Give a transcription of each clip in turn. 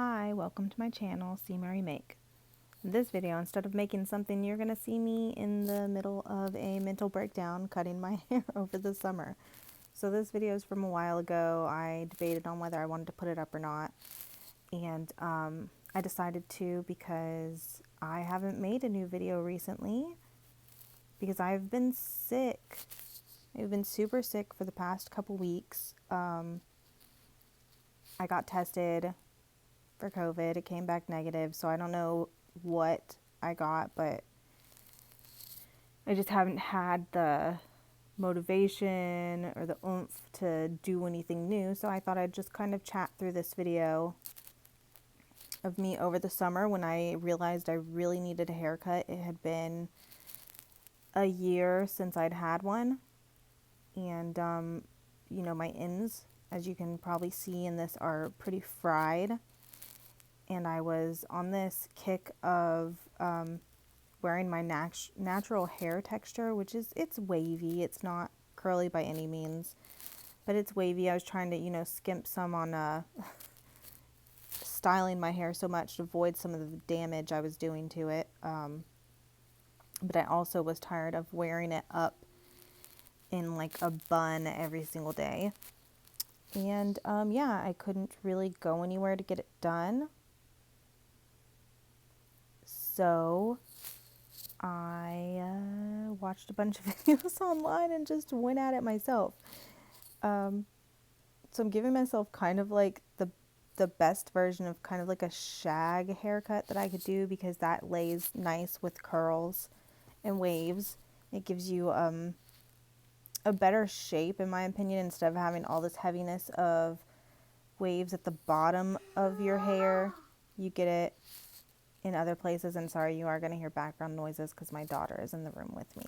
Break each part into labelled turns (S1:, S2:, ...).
S1: Hi, welcome to my channel, See Mary Make. In this video, instead of making something, you're going to see me in the middle of a mental breakdown cutting my hair over the summer. So this video is from a while ago. I debated on whether I wanted to put it up or not. And I decided to because I haven't made a new video recently because I've been sick. I've been super sick for the past couple weeks. I got tested for COVID. It came back negative, so I don't know what I got, but I just haven't had the motivation or the oomph to do anything new, so I thought I'd just kind of chat through this video of me over the summer when I realized I really needed a haircut. It had been a year since I'd had one, and you know, my ends, as you can probably see in this, are pretty fried. And I was on this kick of wearing my natural hair texture, which is, it's wavy. It's not curly by any means, but it's wavy. I was trying to, you know, skimp some on styling my hair so much to avoid some of the damage I was doing to it. But I also was tired of wearing it up in like a bun every single day. And yeah, I couldn't really go anywhere to get it done. So I watched a bunch of videos online and just went at it myself. So I'm giving myself kind of like the best version of kind of like a shag haircut that I could do, because that lays nice with curls and waves. It gives you a better shape, in my opinion, instead of having all this heaviness of waves at the bottom of your hair. You get it in other places. And sorry, you are going to hear background noises because my daughter is in the room with me.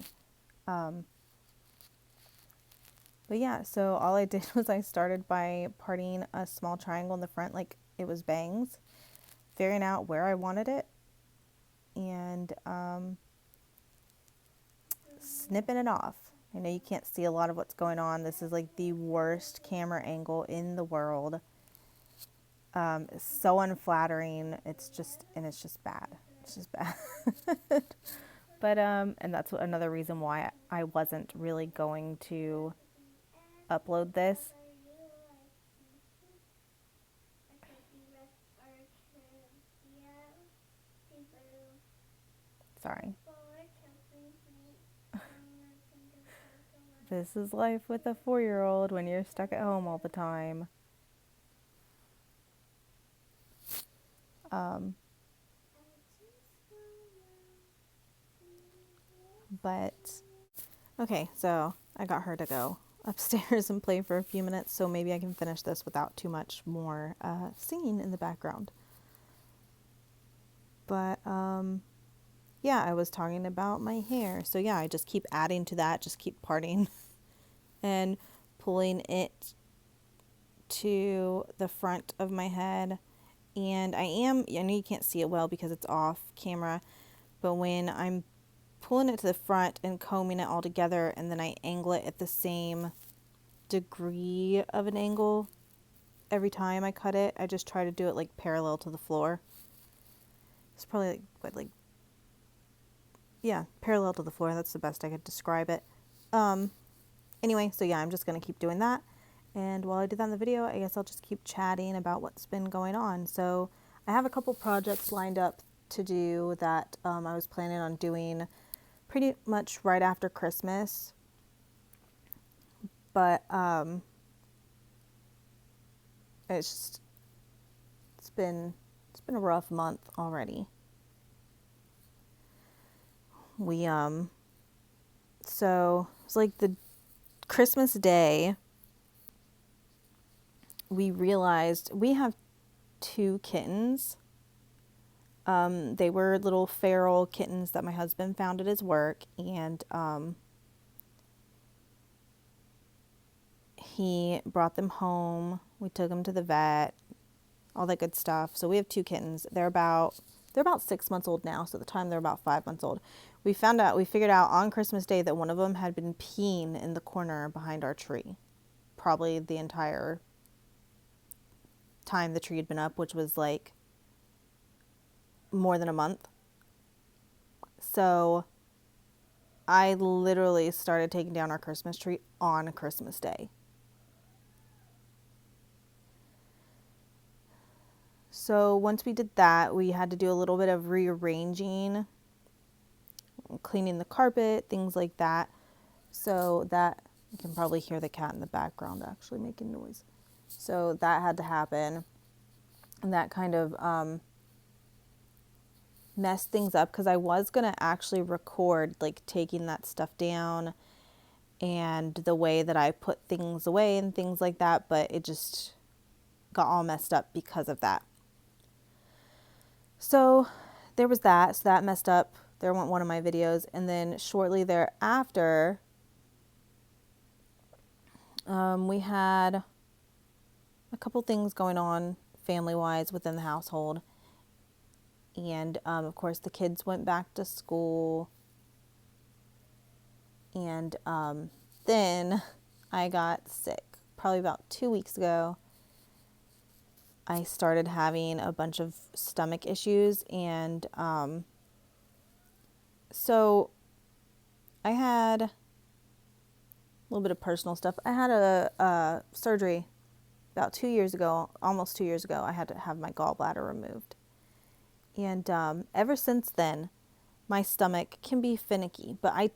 S1: But yeah, so all I did was I started by parting a small triangle in the front like it was bangs, figuring out where I wanted it, and snipping it off. I know you can't see a lot of what's going on. This is like the worst camera angle in the world. It's so unflattering. It's just bad. It's just bad. But and that's another reason why I wasn't really going to upload this. Sorry. This is life with a 4-year-old when you're stuck at home all the time. But okay, so I got her to go upstairs and play for a few minutes, so maybe I can finish this without too much more singing in the background. But yeah, I was talking about my hair. So yeah, I just keep adding to that, just keep parting and pulling it to the front of my head. And I know you can't see it well because it's off camera, but when I'm pulling it to the front and combing it all together, and then I angle it at the same degree of an angle every time I cut it, I just try to do it like parallel to the floor. It's probably yeah, parallel to the floor. That's the best I could describe it. Anyway, so yeah, I'm just going to keep doing that. And while I do that in the video, I guess I'll just keep chatting about what's been going on. So I have a couple projects lined up to do that I was planning on doing pretty much right after Christmas. But it's been a rough month already. So it's like the Christmas Day, we realized we have 2 kittens. They were little feral kittens that my husband found at his work, and he brought them home. We took them to the vet, all that good stuff. So we have 2 kittens. They're about 6 months old now. So at the time they're about 5 months old. We figured out on Christmas Day that one of them had been peeing in the corner behind our tree, probably the entire time the tree had been up, which was like more than a month. So I literally started taking down our Christmas tree on Christmas Day. So once we did that, we had to do a little bit of rearranging, cleaning the carpet, things like that. So that, you can probably hear the cat in the background actually making noise. So that had to happen. And that kind of messed things up, because I was going to actually record like taking that stuff down and the way that I put things away and things like that, but it just got all messed up because of that. So there was that. So that messed up. There went one of my videos. And then shortly thereafter, we had a couple things going on family-wise within the household. And of course, the kids went back to school. And then I got sick. Probably about 2 weeks ago, I started having a bunch of stomach issues. And so I had a little bit of personal stuff. I had a surgery about 2 years ago, almost 2 years ago. I had to have my gallbladder removed. And ever since then, my stomach can be finicky, but I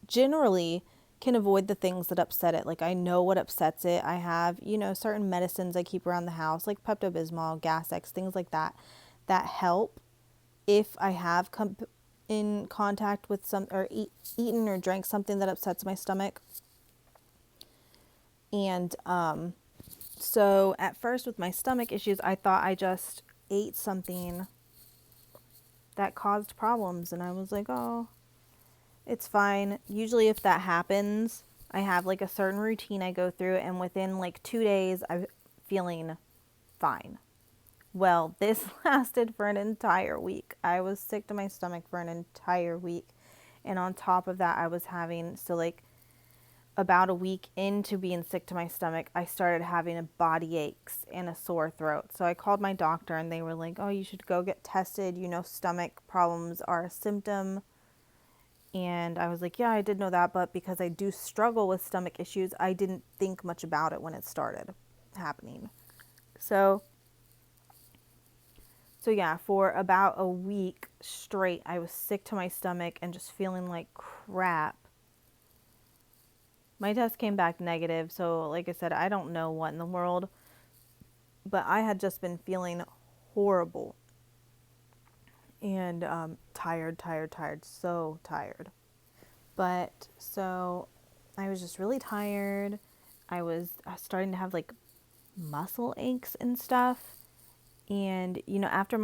S1: generally can avoid the things that upset it. Like, I know what upsets it. I have, certain medicines I keep around the house, like Pepto-Bismol, Gas-X, things like that, that help if I have come in contact with some, or eaten or drank something that upsets my stomach. And so at first with my stomach issues, I thought I just ate something that caused problems. And I was like, oh, it's fine. Usually if that happens, I have like a certain routine I go through, and within like 2 days, I'm feeling fine. Well, this lasted for an entire week. I was sick to my stomach for an entire week. And on top of that, I was having, so like about a week into being sick to my stomach, I started having a body aches and a sore throat. So I called my doctor, and they were like, oh, you should go get tested. Stomach problems are a symptom. And I was like, yeah, I did know that, but because I do struggle with stomach issues, I didn't think much about it when it started happening. So yeah, for about a week straight, I was sick to my stomach and just feeling like crap. My test came back negative, so like I said, I don't know what in the world, but I had just been feeling horrible and tired, so tired. But so I was just really tired. I was starting to have like muscle aches and stuff. And, after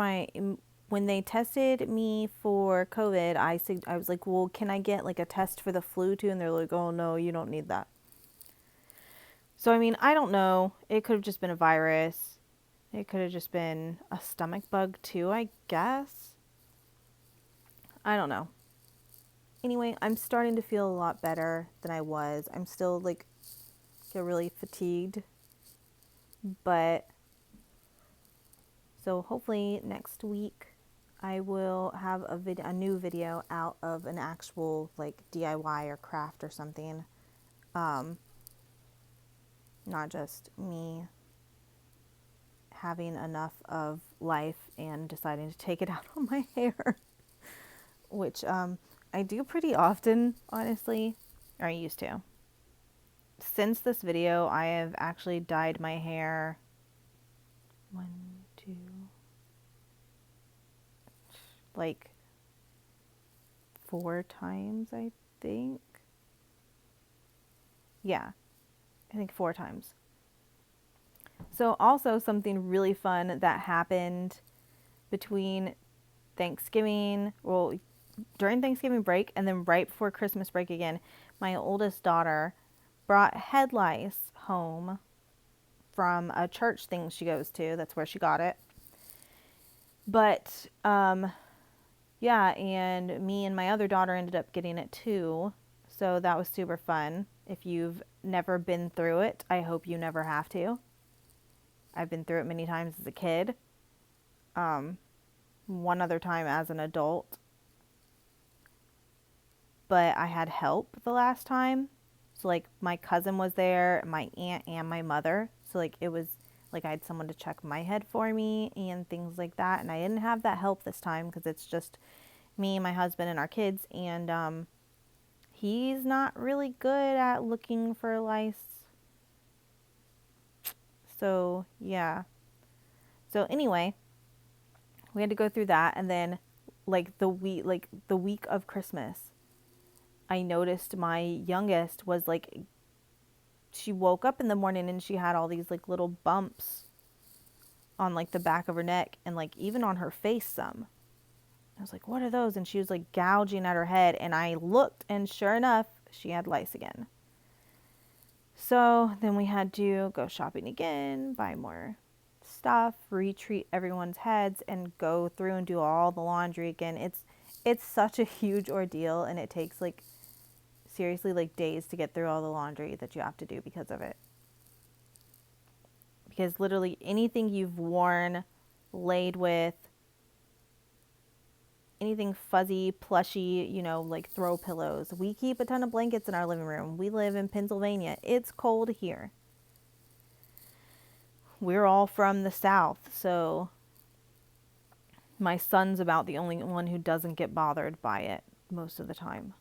S1: when they tested me for COVID, I was like, well, can I get like a test for the flu too? And they're like, oh no, you don't need that. So, I don't know. It could have just been a virus. It could have just been a stomach bug too, I guess. I don't know. Anyway, I'm starting to feel a lot better than I was. I'm still like get really fatigued, but so hopefully next week I will have a new video out of an actual like DIY or craft or something. Not just me having enough of life and deciding to take it out on my hair, which I do pretty often, honestly, or I used to. Since this video, I have actually dyed my hair 1, 2, like 4 times, I think. Yeah, I think 4 times. So also something really fun that happened between Thanksgiving, well, during Thanksgiving break and then right before Christmas break again, my oldest daughter brought head lice home from a church thing she goes to. That's where she got it. But, yeah, and me and my other daughter ended up getting it too. So that was super fun. If you've never been through it, I hope you never have to. I've been through it many times as a kid. one other time as an adult, but I had help the last time. So like my cousin was there, my aunt and my mother. So like it was like I had someone to check my head for me and things like that. And I didn't have that help this time because it's just me, my husband, and our kids. And he's not really good at looking for lice. So yeah. So anyway, we had to go through that, and then like the week of Christmas, I noticed my youngest was like, she woke up in the morning and she had all these like little bumps on like the back of her neck and like even on her face some. I was like, what are those? And she was like gouging at her head, and I looked, and sure enough, she had lice again. So then we had to go shopping again, buy more stuff, retreat everyone's heads, and go through and do all the laundry again. It's such a huge ordeal, and it takes like seriously like days to get through all the laundry that you have to do because of it. Because literally anything you've worn, laid with, anything fuzzy, plushy, you know, like throw pillows. We keep a ton of blankets in our living room. We live in Pennsylvania. It's cold here. We're all from the South, so my son's about the only one who doesn't get bothered by it most of the time.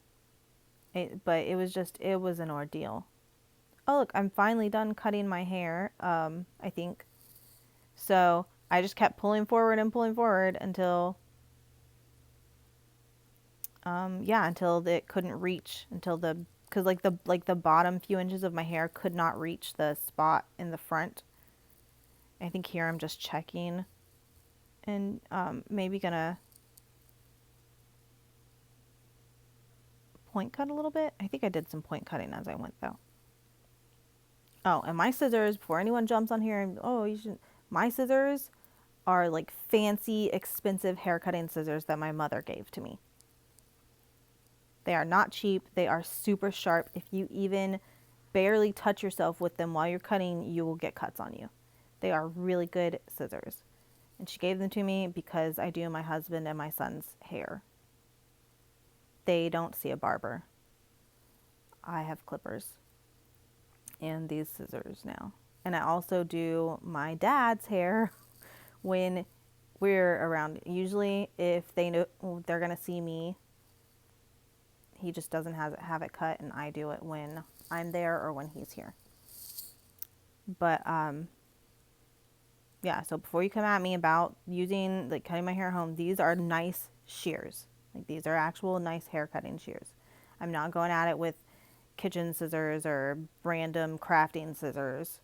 S1: But it was an ordeal. Oh, look, I'm finally done cutting my hair, I think. So I just kept pulling forward and pulling forward until, yeah, until it couldn't reach, because like the bottom few inches of my hair could not reach the spot in the front. I think here I'm just checking and maybe gonna point cut a little bit. I think I did some point cutting as I went though. Oh, and my scissors, before anyone jumps on here and, oh, you should, my scissors are like fancy, expensive hair cutting scissors that my mother gave to me. They are not cheap. They are super sharp. If you even barely touch yourself with them while you're cutting, you will get cuts on you. They are really good scissors. And she gave them to me because I do my husband and my son's hair. They don't see a barber. I have clippers and these scissors now. And I also do my dad's hair when we're around. Usually if they know they're going to see me, he just doesn't have it cut, and I do it when I'm there or when he's here. But yeah, so before you come at me about using, like, cutting my hair at home, these are nice shears. Like, these are actual nice hair cutting shears. I'm not going at it with kitchen scissors or random crafting scissors.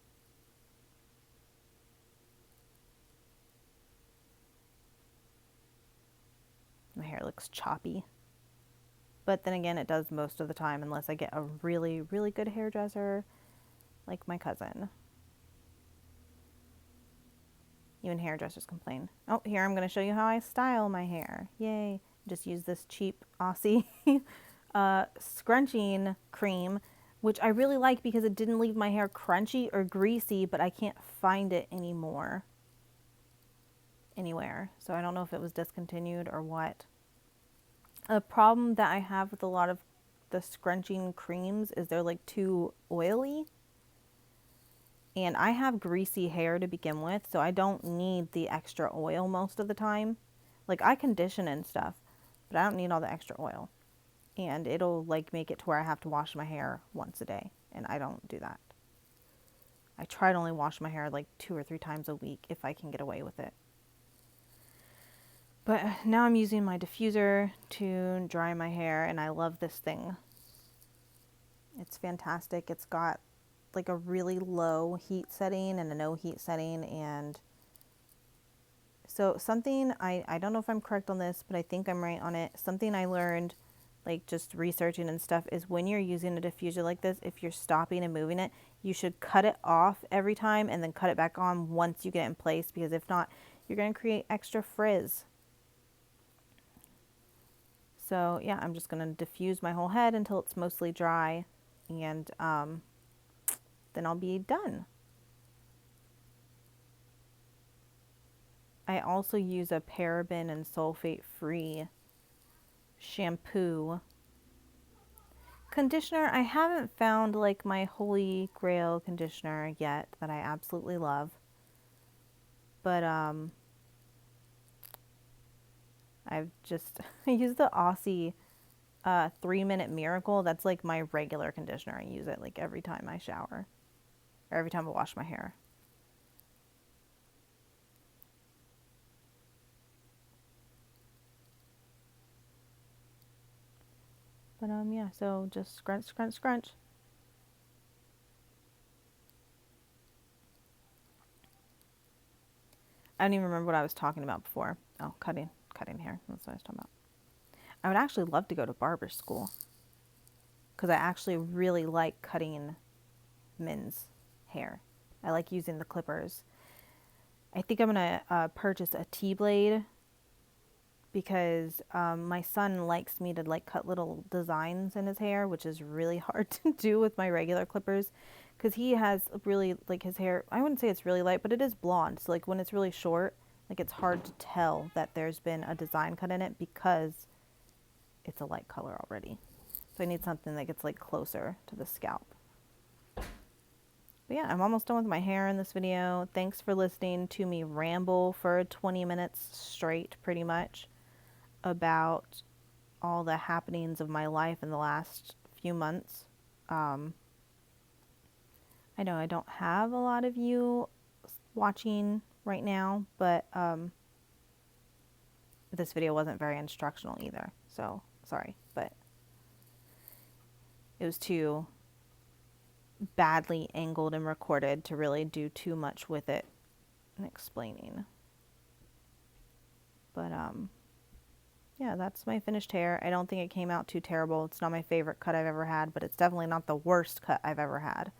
S1: My hair looks choppy. But then again, it does most of the time unless I get a really, really good hairdresser like my cousin. Even hairdressers complain. Oh, here I'm going to show you how I style my hair. Yay. Just use this cheap Aussie scrunching cream, which I really like because it didn't leave my hair crunchy or greasy, but I can't find it anymore anywhere. So I don't know if it was discontinued or what. A problem that I have with a lot of the scrunching creams is they're like too oily. And I have greasy hair to begin with, so I don't need the extra oil most of the time. Like, I condition and stuff, but I don't need all the extra oil. And it'll like make it to where I have to wash my hair once a day, and I don't do that. I try to only wash my hair like 2 or 3 times a week if I can get away with it. But now I'm using my diffuser to dry my hair, and I love this thing. It's fantastic. It's got like a really low heat setting and a no heat setting, and so something, I don't know if I'm correct on this, but I think I'm right on it. Something I learned, like just researching and stuff, is when you're using a diffuser like this, if you're stopping and moving it, you should cut it off every time and then cut it back on once you get it in place, because if not, you're going to create extra frizz. So yeah, I'm just going to diffuse my whole head until it's mostly dry, and then I'll be done. I also use a paraben and sulfate free shampoo. Conditioner, I haven't found like my holy grail conditioner yet that I absolutely love. But I've just I use the Aussie 3-minute miracle. That's like my regular conditioner. I use it like every time I shower or every time I wash my hair. But yeah, so just scrunch, scrunch, scrunch. I don't even remember what I was talking about before. Oh, cutting hair. That's what I was talking about. I would actually love to go to barber school because I actually really like cutting men's hair. I like using the clippers. I think I'm gonna purchase a T-blade because my son likes me to like cut little designs in his hair, which is really hard to do with my regular clippers because he has really like his hair, I wouldn't say it's really light, but it is blonde. So like when it's really short, like it's hard to tell that there's been a design cut in it because it's a light color already. So I need something that gets like closer to the scalp. But yeah, I'm almost done with my hair in this video. Thanks for listening to me ramble for 20 minutes straight, pretty much, about all the happenings of my life in the last few months. I know I don't have a lot of you watching right now, but this video wasn't very instructional either, so sorry, but it was too badly angled and recorded to really do too much with it and explaining. But yeah, that's my finished hair. I don't think it came out too terrible. It's not my favorite cut I've ever had, but it's definitely not the worst cut I've ever had.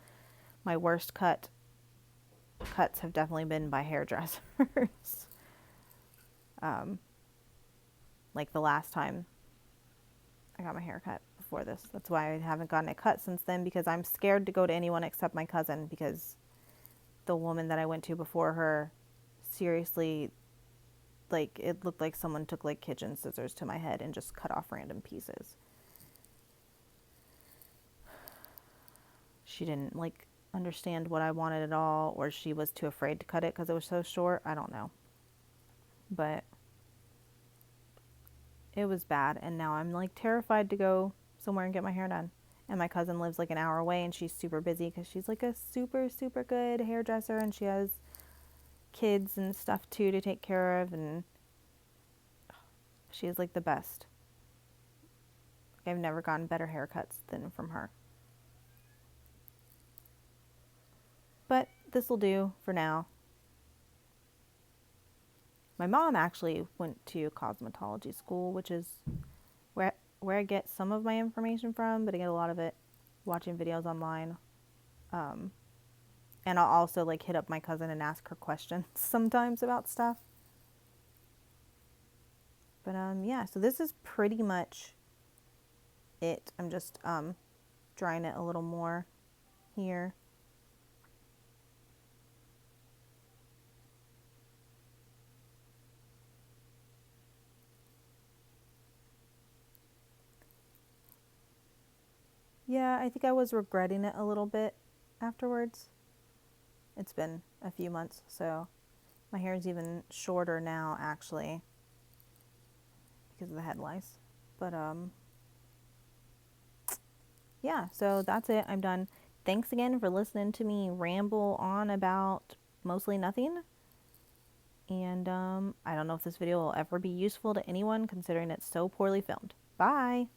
S1: My worst cuts have definitely been by hairdressers. Like the last time I got my hair cut before this. That's why I haven't gotten it cut since then, because I'm scared to go to anyone except my cousin, because the woman that I went to before her, seriously, like it looked like someone took like kitchen scissors to my head and just cut off random pieces. She didn't like understand what I wanted at all, or she was too afraid to cut it because it was so short. I don't know. But it was bad, and now I'm like terrified to go somewhere and get my hair done. And my cousin lives like an hour away, and she's super busy because she's like a super, super good hairdresser, and she has kids and stuff too to take care of, and she is like the best. I've never gotten better haircuts than from her. But this will do for now. My mom actually went to cosmetology school, which is where I get some of my information from, but I get a lot of it watching videos online. And I'll also like hit up my cousin and ask her questions sometimes about stuff. But yeah, so this is pretty much it. I'm just drying it a little more here. Yeah, I think I was regretting it a little bit afterwards. It's been a few months, so my hair is even shorter now, actually, because of the head lice. But yeah, so that's it. I'm done. Thanks again for listening to me ramble on about mostly nothing. And I don't know if this video will ever be useful to anyone, considering it's so poorly filmed. Bye!